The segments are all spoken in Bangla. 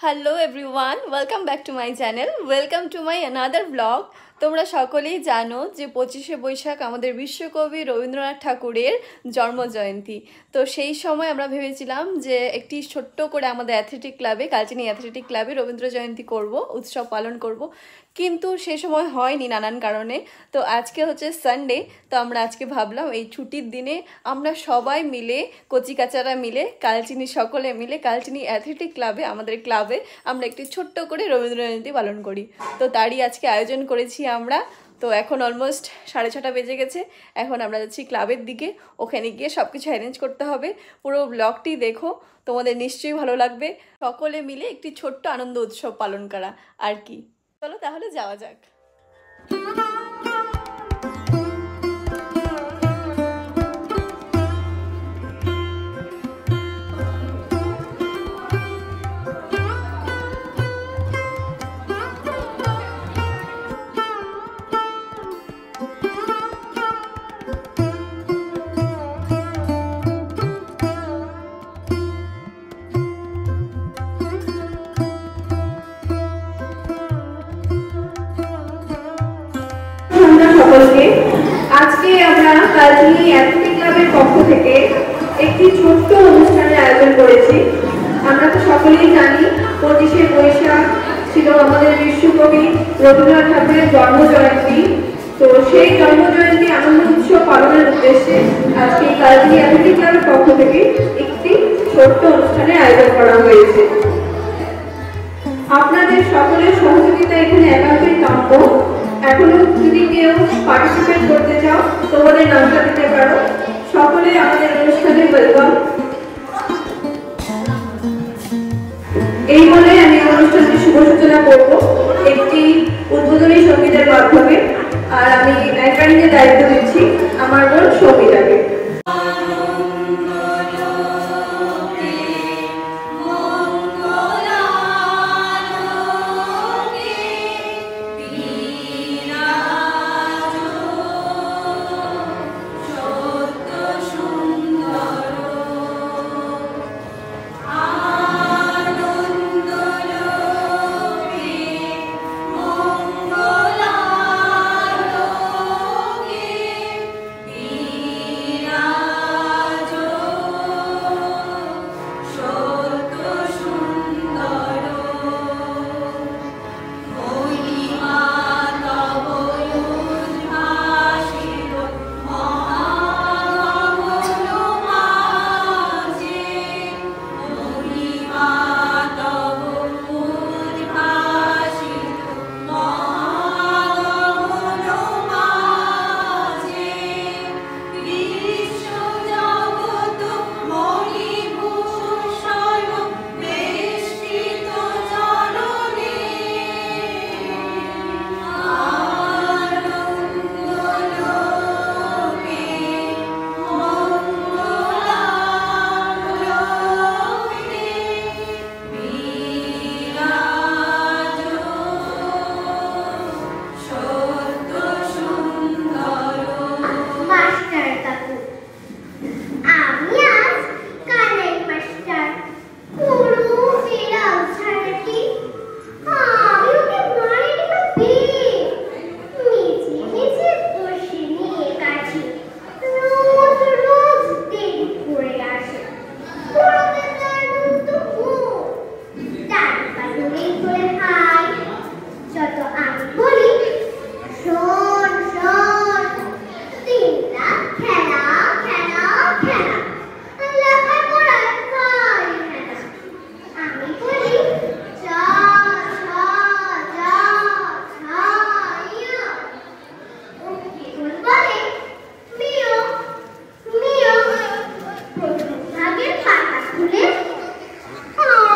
Hello everyone, welcome back to my channel, welcome to my another blog. তোমরা সকলেই জানো যে 25শে বৈশাখ আমাদের বিশ্বকবি রবীন্দ্রনাথ ঠাকুরের জন্মজয়ন্তী। তো সেই সময় আমরা ভেবেছিলাম যে একটি ছোট্ট করে আমাদের অ্যাথলেটিক ক্লাবে, কালচিনি অ্যাথলেটিক ক্লাবে রবীন্দ্র জয়ন্তী করব, উৎসব পালন করব, কিন্তু সে সময় হয়নি নানান কারণে। তো আজকে হচ্ছে সানডে, তো আমরা আজকে ভাবলাম এই ছুটির দিনে আমরা সবাই মিলে, কচিকাচারা মিলে, কালচিনি সকলে মিলে কালচিনি অ্যাথলেটিক ক্লাবে, আমাদের ক্লাবে আমরা একটি ছোট্ট করে রবীন্দ্র জয়ন্তী পালন করি। তো তারই আজকে আয়োজন করেছি আমরা। তো এখন অলমোস্ট 6:30 বেজে গেছে। এখন আমরা যাচ্ছি ক্লাবের দিকে, ওখানে গিয়ে সব কিছু অ্যারেঞ্জ করতে হবে। পুরো ব্লগটি দেখো, তোমাদের নিশ্চয়ই ভালো লাগবে। সকলে মিলে একটি ছোট্ট আনন্দ উৎসব পালন করা আর কি। চলো তাহলে যাওয়া যাক। আজকে আমরা কালচিনি অ্যাথলেটিক ক্লাবের পক্ষ থেকে একটি ছোট্ট অনুষ্ঠানের আয়োজন করেছি। আমরা তো সকলেই জানি 25শে বৈশাখ ছিল আমাদের বিশ্বকবি রবীন্দ্রনাথ ঠাকুরের জন্মজয়ন্তী। তো সেই জন্মজয়ন্তী আনন্দ উৎসব পালনের উদ্দেশ্যে আজকে কালচিনি অ্যাথলেটিক ক্লাবের পক্ষ থেকে একটি ছোট্ট অনুষ্ঠানের আয়োজন করা হয়েছে। আপনাদের সকলের সহযোগিতা এখানে একান্তই কাম্য। এখনো যদি কেউ পার্টিসিপেট করতে চাও, তোমাদের নামটা দিতে পারো। সকলে আমাদের অনুষ্ঠানে ওয়েলকাম। এই বলে আমি অনুষ্ঠানটি শুভ সূচনা করব একটি উদ্বোধনী সঙ্গীতের মাধ্যমে। আর আমি অ্যাঙ্কারিংয়ের দায়িত্ব দিচ্ছি আমার বোন সঙ্গীতাকে।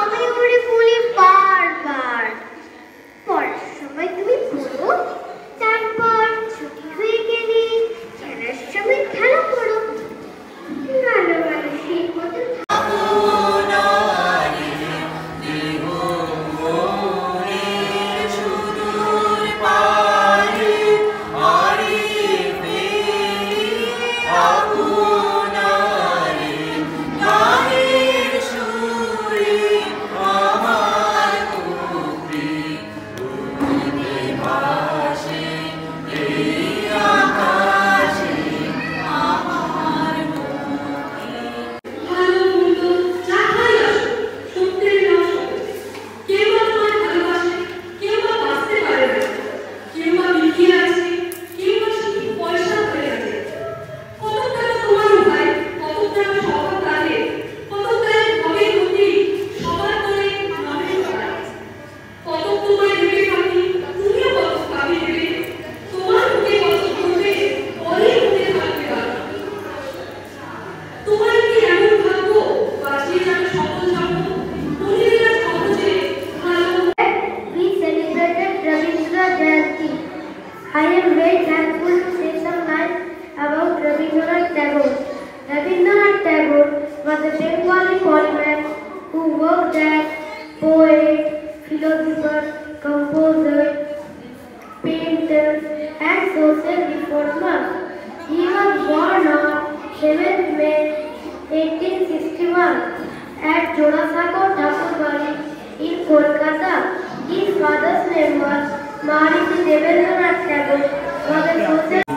আমি বলি বারবার philosopher, composer, painter, and social reformer. He was born on 7th May 1861 at Jorasago Thakurbari in Kolkata. His father's name was Maharishi Devendranath Tagore, was a social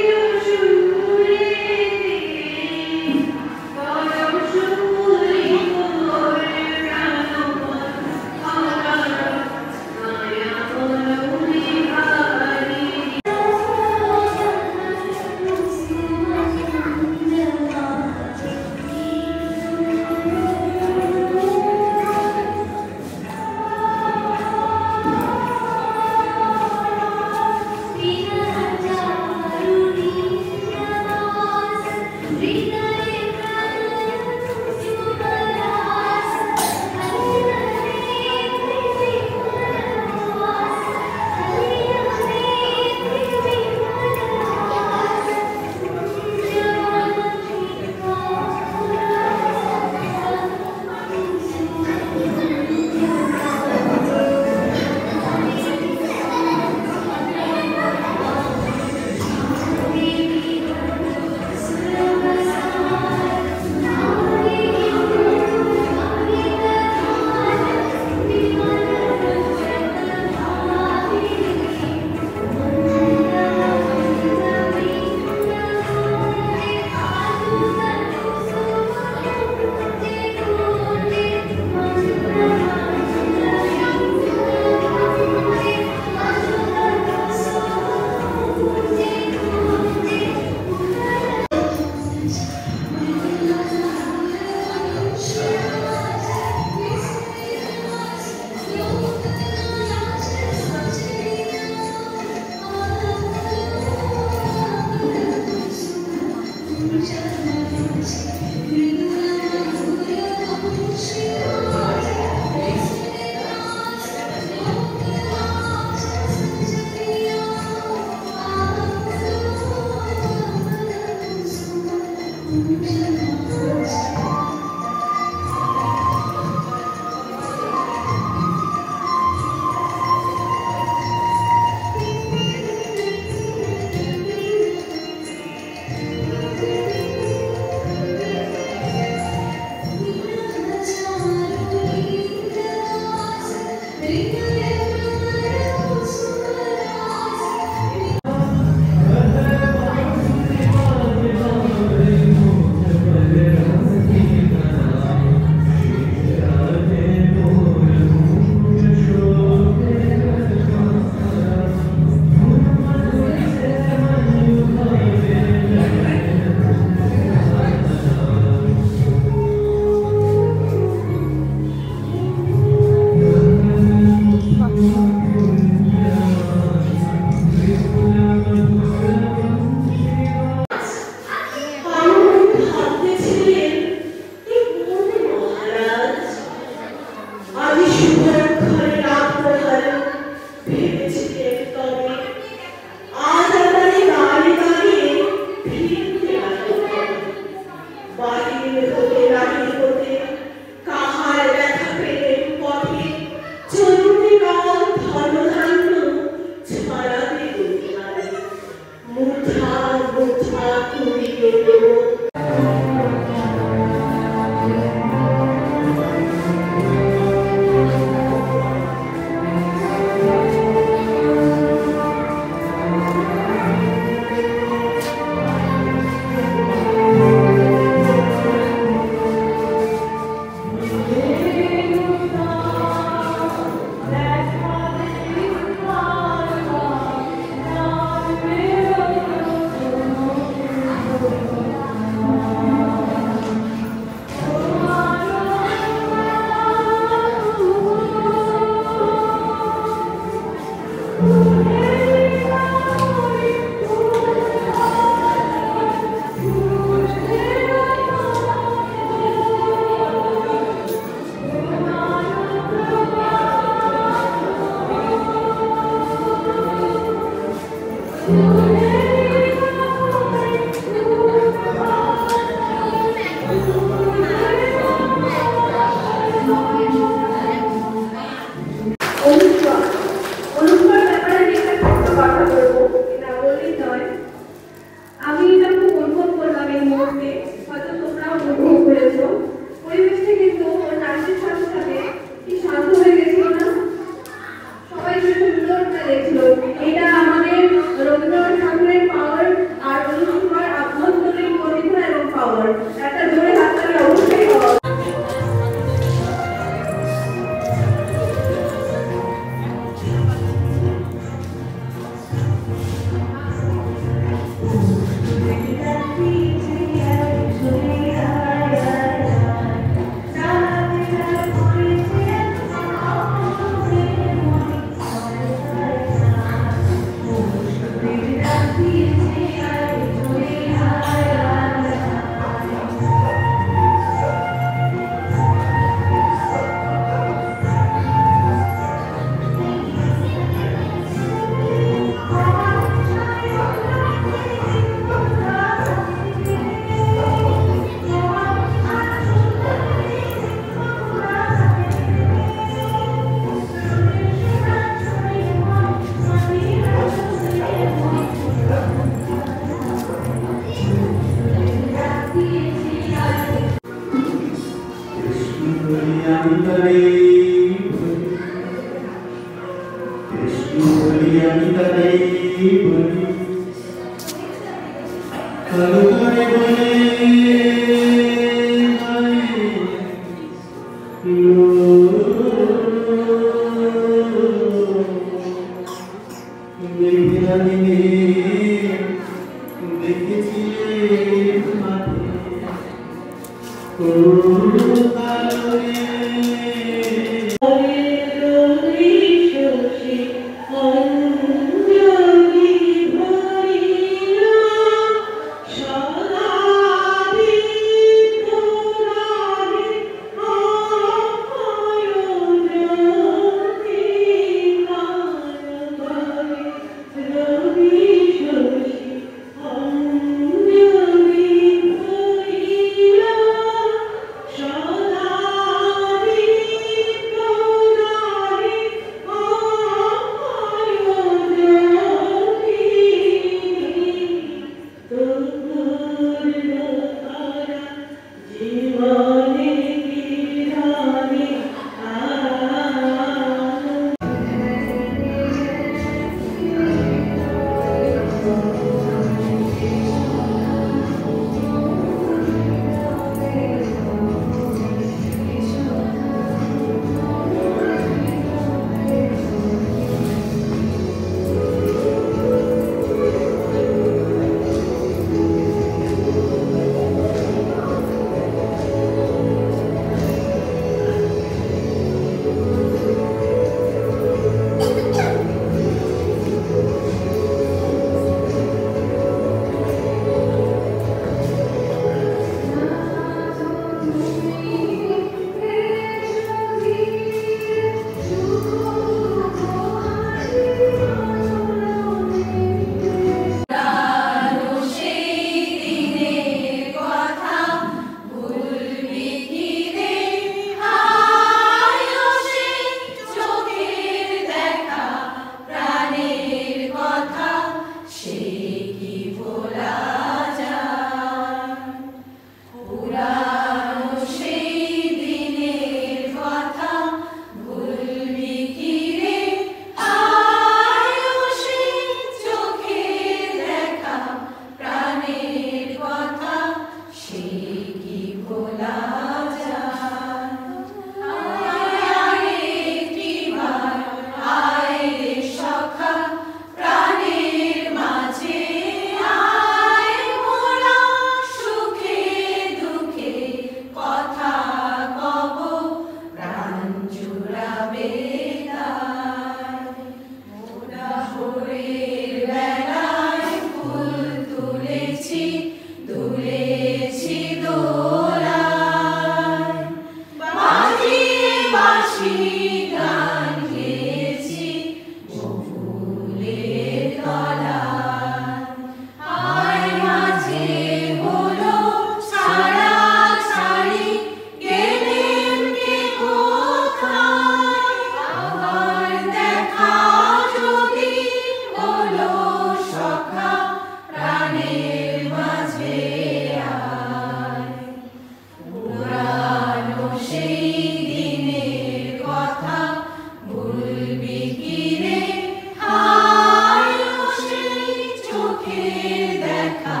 মনের দেখা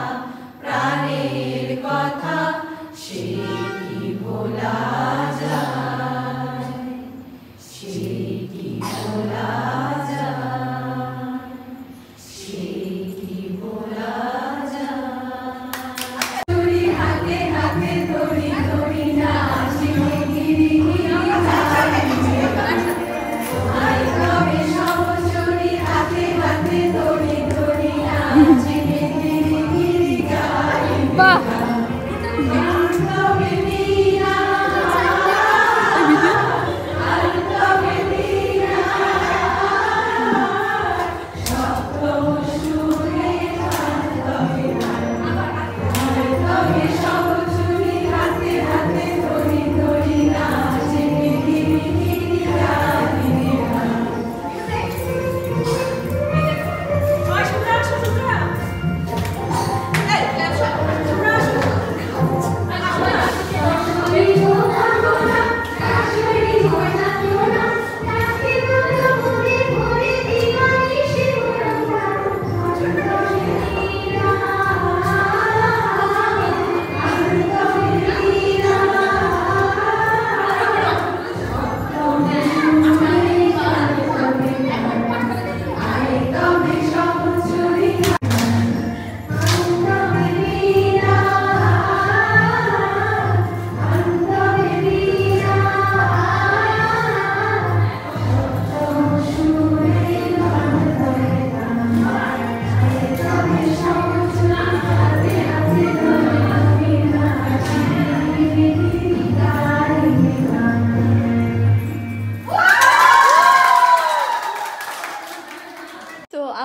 প্রাণের কথা সে কি ভোলা যায়, সে কি ভোলা যায়, সে কি ভোলা যায়। চুরি হাতে হাতে ধরি ধরি নাচি গিরি গিরি আই তবে সব চুরি হাতে হাতে ধরি ধরি নাচি গিরি গিরি গাই। বাহ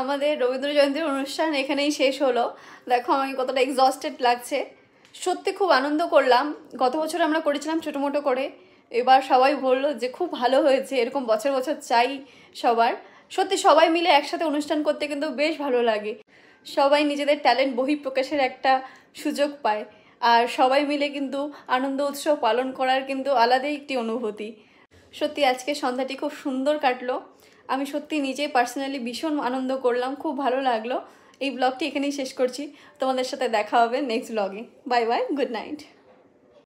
আমাদের রবীন্দ্র জয়ন্তীর অনুষ্ঠান এখানেই শেষ হলো। দেখো আমি কতটা এক্সস্টেড লাগছে, সত্যি খুব আনন্দ করলাম। গত বছর আমরা করেছিলাম ছোটো মোটো করে, এবার সবাই বললো যে খুব ভালো হয়েছে, এরকম বছর বছর চাই সবার। সত্যি সবাই মিলে একসাথে অনুষ্ঠান করতে কিন্তু বেশ ভালো লাগে, সবাই নিজেদের ট্যালেন্ট বহিঃপ্রকাশের একটা সুযোগ পায়, আর সবাই মিলে কিন্তু আনন্দ উৎসব পালন করার কিন্তু আলাদাই একটি অনুভূতি। সত্যি আজকে সন্ধ্যাটি খুব সুন্দর কাটলো, আমি সত্যি নিজে পার্সোনালি ভীষণ আনন্দ করলাম, খুব ভালো লাগলো। এই ব্লগটি এখানেই শেষ করছি, তোমাদের সাথে দেখা হবে নেক্সট ব্লগে। Bye bye, good night.